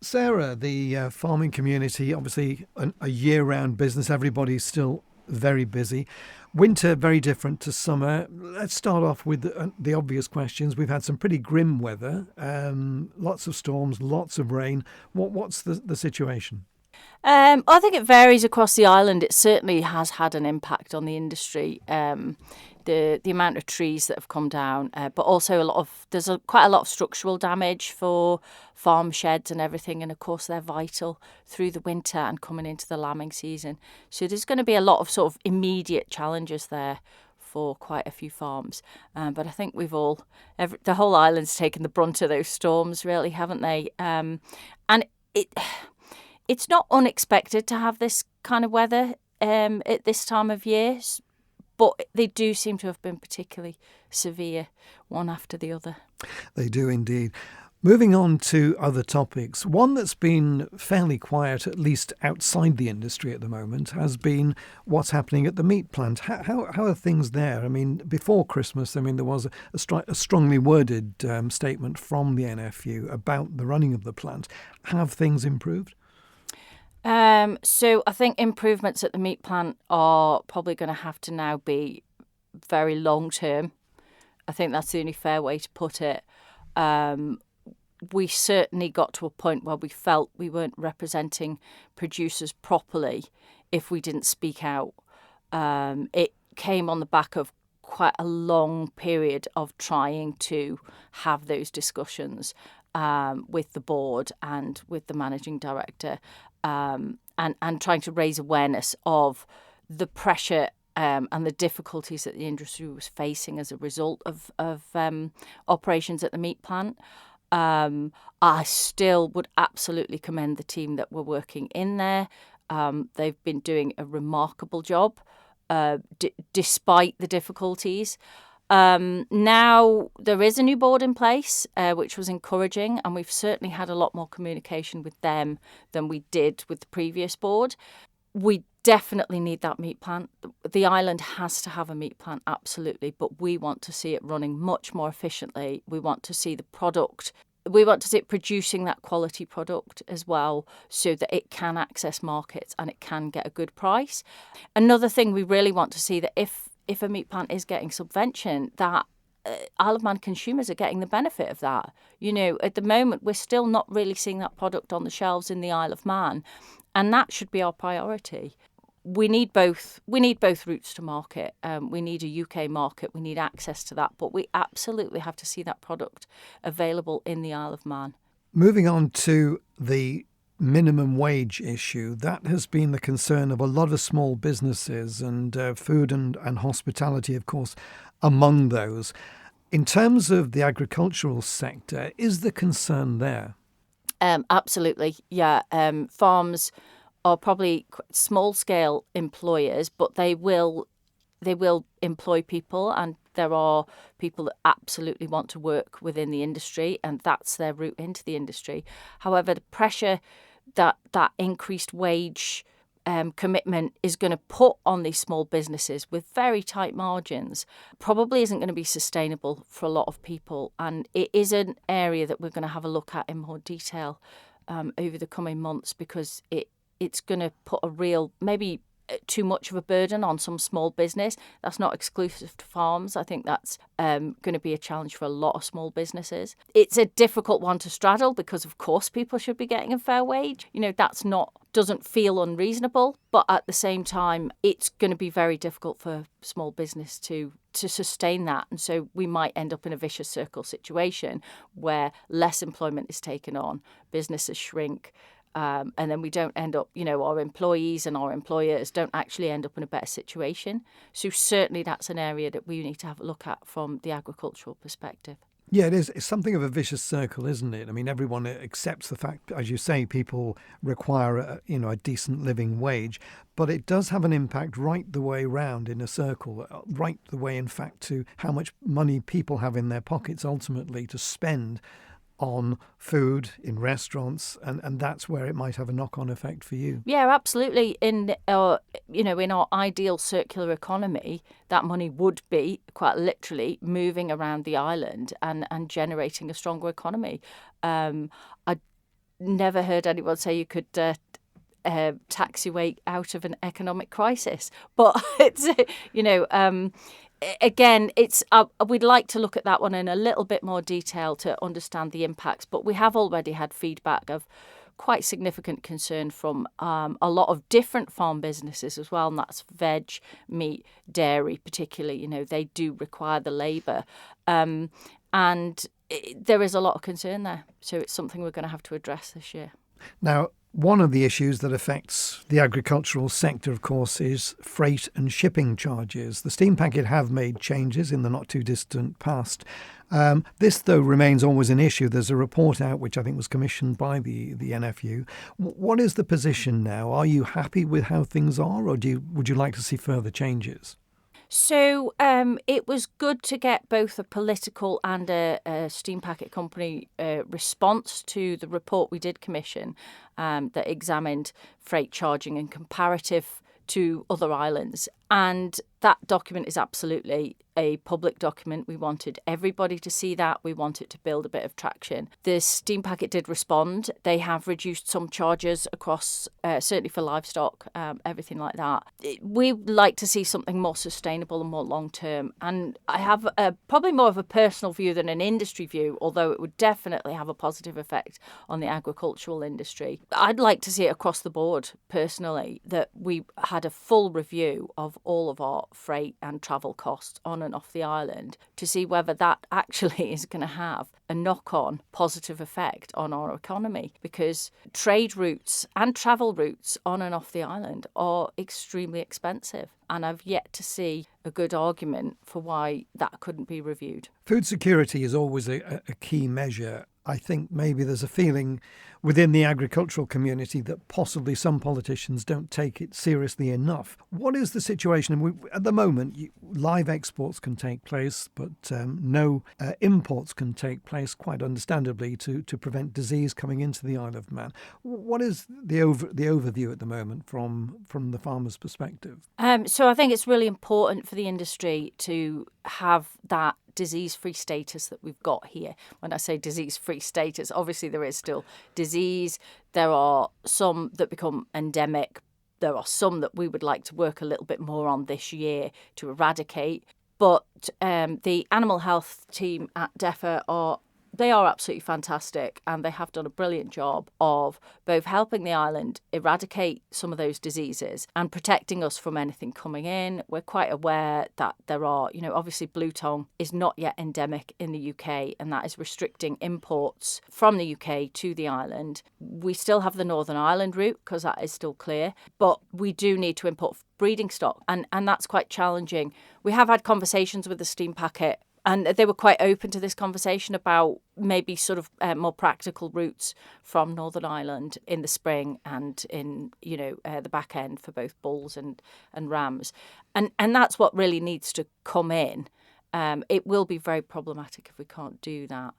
Sarah, the farming community, obviously a year-round business. Everybody's still very busy. Winter, very different to summer. Let's start off with the obvious questions. We've had some pretty grim weather, lots of storms, lots of rain. What's the situation? I think it varies across the island. It certainly has had an impact on the industry. The amount of trees that have come down, but also there's quite a lot of structural damage for farm sheds and everything, and of course they're vital through the winter and coming into the lambing season. So there's going to be a lot of sort of immediate challenges there for quite a few farms. But I think the whole island's taken the brunt of those storms, really, haven't they? And it's not unexpected to have this kind of weather at this time of year, but they do seem to have been particularly severe, one after the other. They do indeed. Moving on to other topics, one that's been fairly quiet, at least outside the industry at the moment, has been what's happening at the meat plant. How are things there? I mean, before Christmas, there was a strongly worded statement from the NFU about the running of the plant. Have things improved? So I think improvements at the meat plant are probably going to have to now be very long term. I think that's the only fair way to put it. We certainly got to a point where we felt we weren't representing producers properly if we didn't speak out. It came on the back of quite a long period of trying to have those discussions with the board and with the managing director. And trying to raise awareness of the pressure and the difficulties that the industry was facing as a result of operations at the meat plant. I still would absolutely commend the team that were working in there. They've been doing a remarkable job despite the difficulties. Now there is a new board in place, which was encouraging, and we've certainly had a lot more communication with them than we did with the previous board. We definitely need that meat plant. The island has to have a meat plant, absolutely, but we want to see it running much more efficiently. We want to see the product. We want to see it producing that quality product as well, so that it can access markets and it can get a good price. Another thing we really want to see, that if a meat plant is getting subvention, that Isle of Man consumers are getting the benefit of that. At the moment, we're still not really seeing that product on the shelves in the Isle of Man, and that should be our priority. We need both. We need both routes to market. We need a UK market. We need access to that, but we absolutely have to see that product available in the Isle of Man. Moving on to the minimum wage issue, that has been the concern of a lot of small businesses, and food and hospitality, of course, among those. In terms of the agricultural sector, is the concern there? Absolutely, yeah. Farms are probably small-scale employers, but they will employ people, and there are people that absolutely want to work within the industry, and that's their route into the industry. However, the pressure that increased wage commitment is going to put on these small businesses with very tight margins probably isn't going to be sustainable for a lot of people, and it is an area that we're going to have a look at in more detail over the coming months, because it's going to put a real, maybe too much of a burden on some small business. That's not exclusive to farms. I think that's going to be a challenge for a lot of small businesses. It's a difficult one to straddle, because of course people should be getting a fair wage. Doesn't feel unreasonable, but at the same time, it's going to be very difficult for small business to sustain that. And so we might end up in a vicious circle situation where less employment is taken on, businesses shrink, and then we don't end up, our employees and our employers don't actually end up in a better situation. So certainly that's an area that we need to have a look at from the agricultural perspective. Yeah, it is. It's something of a vicious circle, isn't it? I mean, everyone accepts the fact, as you say, people require a decent living wage, but it does have an impact right the way round in a circle, right the way, in fact, to how much money people have in their pockets ultimately to spend on food in restaurants, and that's where it might have a knock-on effect for you. Yeah, absolutely. In our ideal circular economy, that money would be quite literally moving around the island and generating a stronger economy. never heard anyone say you could tax your way out of an economic crisis. But it's, again, we'd like to look at that one in a little bit more detail to understand the impacts. But we have already had feedback of quite significant concern from a lot of different farm businesses as well, and that's veg, meat, dairy particularly. They do require the labour, and there is a lot of concern there. So it's something we're going to have to address this year. Now, one of the issues that affects the agricultural sector, of course, is freight and shipping charges. The steam packet have made changes in the not too distant past. This, though, remains always an issue. There's a report out which I think was commissioned by the NFU. What is the position now? Are you happy with how things are, or would you like to see further changes? So it was good to get both a political and a steam packet company response to the report we did commission that examined freight charging and comparative to other islands. And that document is absolutely a public document. We wanted everybody to see that. We wanted to build a bit of traction. The steam packet did respond. They have reduced some charges across, certainly for livestock, everything like that. We'd like to see something more sustainable and more long term. And I have probably more of a personal view than an industry view, although it would definitely have a positive effect on the agricultural industry. I'd like to see it across the board, personally, that we had a full review of all of our freight and travel costs on and off the island to see whether that actually is going to have a knock-on positive effect on our economy, because trade routes and travel routes on and off the island are extremely expensive, and I've yet to see a good argument for why that couldn't be reviewed. Food security is always a key measure. I think maybe there's a feeling within the agricultural community that possibly some politicians don't take it seriously enough. What is the situation? At the moment, live exports can take place, but no imports can take place, quite understandably, to prevent disease coming into the Isle of Man. What is the overview at the moment from the farmer's perspective? So I think it's really important for the industry to have that disease-free status that we've got here. When I say disease-free status, obviously there is still disease. There are some that become endemic. There are some that we would like to work a little bit more on this year to eradicate. But the animal health team at DEFA are absolutely fantastic, and they have done a brilliant job of both helping the island eradicate some of those diseases and protecting us from anything coming in. We're quite aware that there are, obviously blue tongue is not yet endemic in the UK, and that is restricting imports from the UK to the island. We still have the Northern Ireland route because that is still clear, but we do need to import breeding stock, and that's quite challenging. We have had conversations with the steam packet, and they were quite open to this conversation about maybe sort of more practical routes from Northern Ireland in the spring and in, the back end for both bulls and rams. And that's what really needs to come in. It will be very problematic if we can't do that.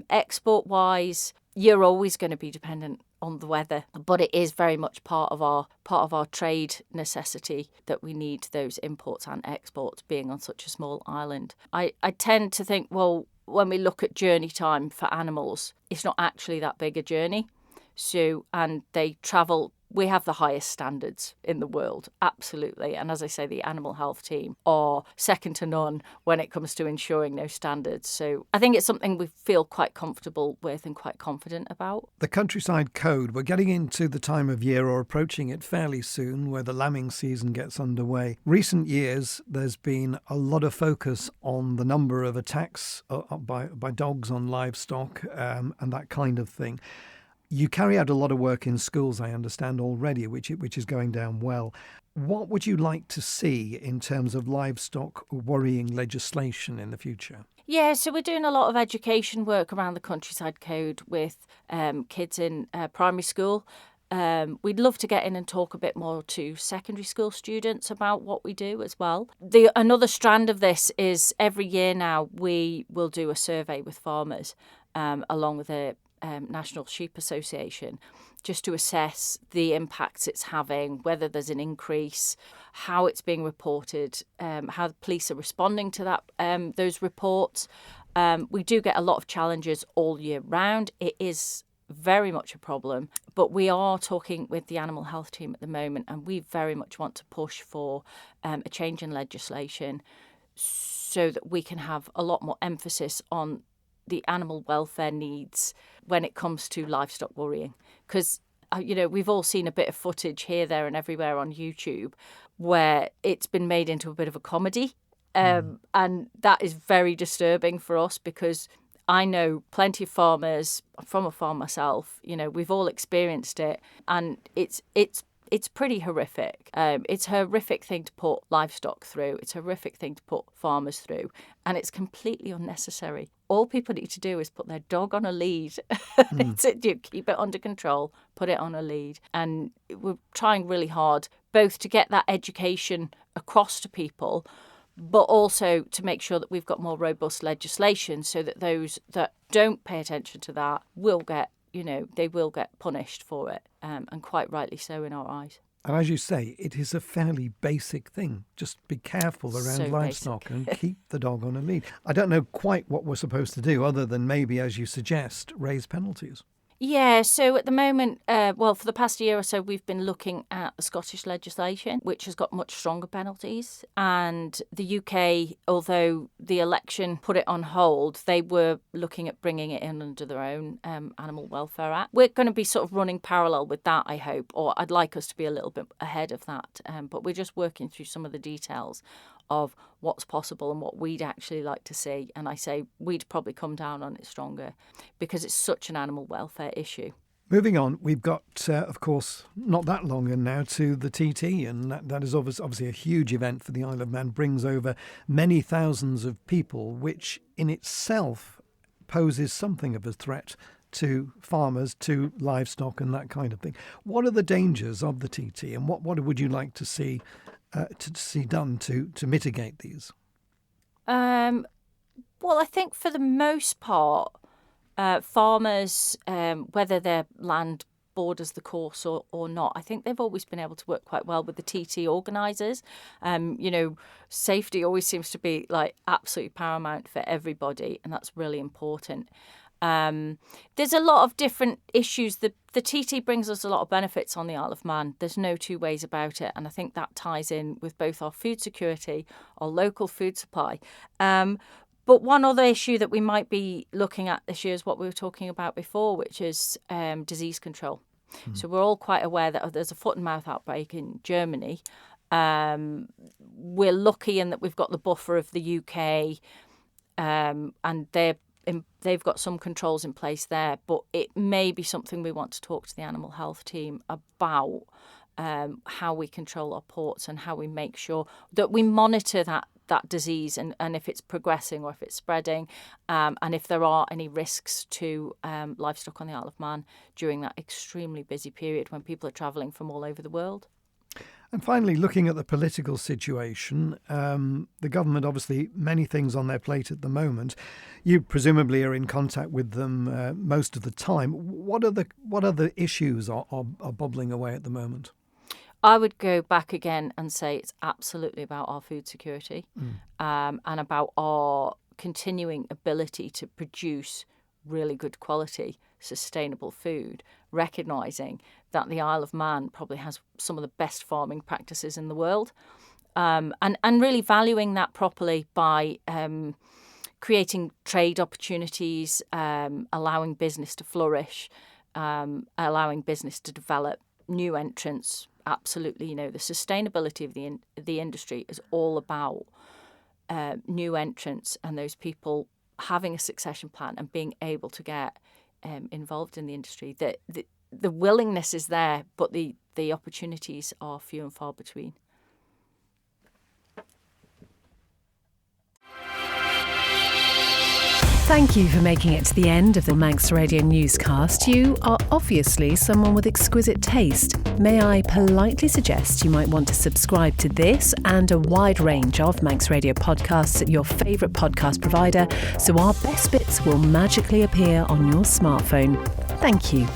Export-wise, you're always going to be dependent on the weather, but it is very much part of our trade necessity that we need those imports and exports being on such a small island. I tend to think, well, when we look at journey time for animals, it's not actually that big a journey. So, and they travel. We have the highest standards in the world, absolutely. And as I say, the animal health team are second to none when it comes to ensuring those standards. So I think it's something we feel quite comfortable with and quite confident about. The Countryside Code, we're getting into the time of year or approaching it fairly soon where the lambing season gets underway. Recent years, there's been a lot of focus on the number of attacks by dogs on livestock and that kind of thing. You carry out a lot of work in schools, I understand already, which is going down well. What would you like to see in terms of livestock worrying legislation in the future? Yeah, so we're doing a lot of education work around the Countryside Code with kids in primary school. We'd love to get in and talk a bit more to secondary school students about what we do as well. Another strand of this is every year now we will do a survey with farmers along with a National Sheep Association, just to assess the impacts it's having, whether there's an increase, how it's being reported, how the police are responding to that those reports. We do get a lot of challenges all year round. It is very much a problem. But we are talking with the animal health team at the moment, and we very much want to push for a change in legislation so that we can have a lot more emphasis on the animal welfare needs when it comes to livestock worrying. Because, we've all seen a bit of footage here, there and everywhere on YouTube where it's been made into a bit of a comedy. And that is very disturbing for us, because I know plenty of farmers, from a farm myself, we've all experienced it, and it's pretty horrific. It's a horrific thing to put livestock through. It's a horrific thing to put farmers through, and it's completely unnecessary. All people need to do is put their dog on a lead. Keep it under control, put it on a lead. And we're trying really hard both to get that education across to people, but also to make sure that we've got more robust legislation so that those that don't pay attention to that will get, they will get punished for it, and quite rightly so in our eyes. And as you say, it is a fairly basic thing. Just be careful around So livestock and keep the dog on a lead. I don't know quite what we're supposed to do other than maybe, as you suggest, raise penalties. Yeah, so at the moment, for the past year or so, we've been looking at the Scottish legislation, which has got much stronger penalties. And the UK, although the election put it on hold, they were looking at bringing it in under their own Animal Welfare Act. We're going to be sort of running parallel with that, I hope, or I'd like us to be a little bit ahead of that. But we're just working through some of the details of what's possible and what we'd actually like to see. And I say we'd probably come down on it stronger because it's such an animal welfare issue. Moving on, we've got, of course, not that long and now to the TT, and that is obviously a huge event for the Isle of Man, brings over many thousands of people, which in itself poses something of a threat to farmers, to livestock and that kind of thing. What are the dangers of the TT, and what would you like to see done to mitigate these? Well, I think for the most part, farmers, whether their land borders the course or not, I think they've always been able to work quite well with the TT organisers. Safety always seems to be like absolutely paramount for everybody, and that's really important. There's a lot of different issues. The TT brings us a lot of benefits on the Isle of Man. There's no two ways about it. And I think that ties in with both our food security, our local food supply. But one other issue that we might be looking at this year is what we were talking about before, which is disease control. So we're all quite aware that there's a foot and mouth outbreak in Germany. We're lucky in that we've got the buffer of the UK, and they've got some controls in place there, but it may be something we want to talk to the animal health team about, how we control our ports and how we make sure that we monitor that disease and if it's progressing or if it's spreading, and if there are any risks to livestock on the Isle of Man during that extremely busy period when people are travelling from all over the world. And finally, looking at the political situation, the government, obviously, many things on their plate at the moment. You presumably are in contact with them most of the time. What are the issues are bubbling away at the moment? I would go back again and say it's absolutely about our food security, and about our continuing ability to produce really good quality, sustainable food, recognising that the Isle of Man probably has some of the best farming practices in the world, and really valuing that properly by creating trade opportunities, allowing business to flourish, allowing business to develop, new entrants. Absolutely, the sustainability of the industry is all about new entrants and those people having a succession plan and being able to get involved in the industry. The willingness is there, but the opportunities are few and far between. Thank you for making it to the end of the Manx Radio Newscast. You are obviously someone with exquisite taste. May I politely suggest you might want to subscribe to this and a wide range of Manx Radio podcasts at your favourite podcast provider so our best bits will magically appear on your smartphone. Thank you.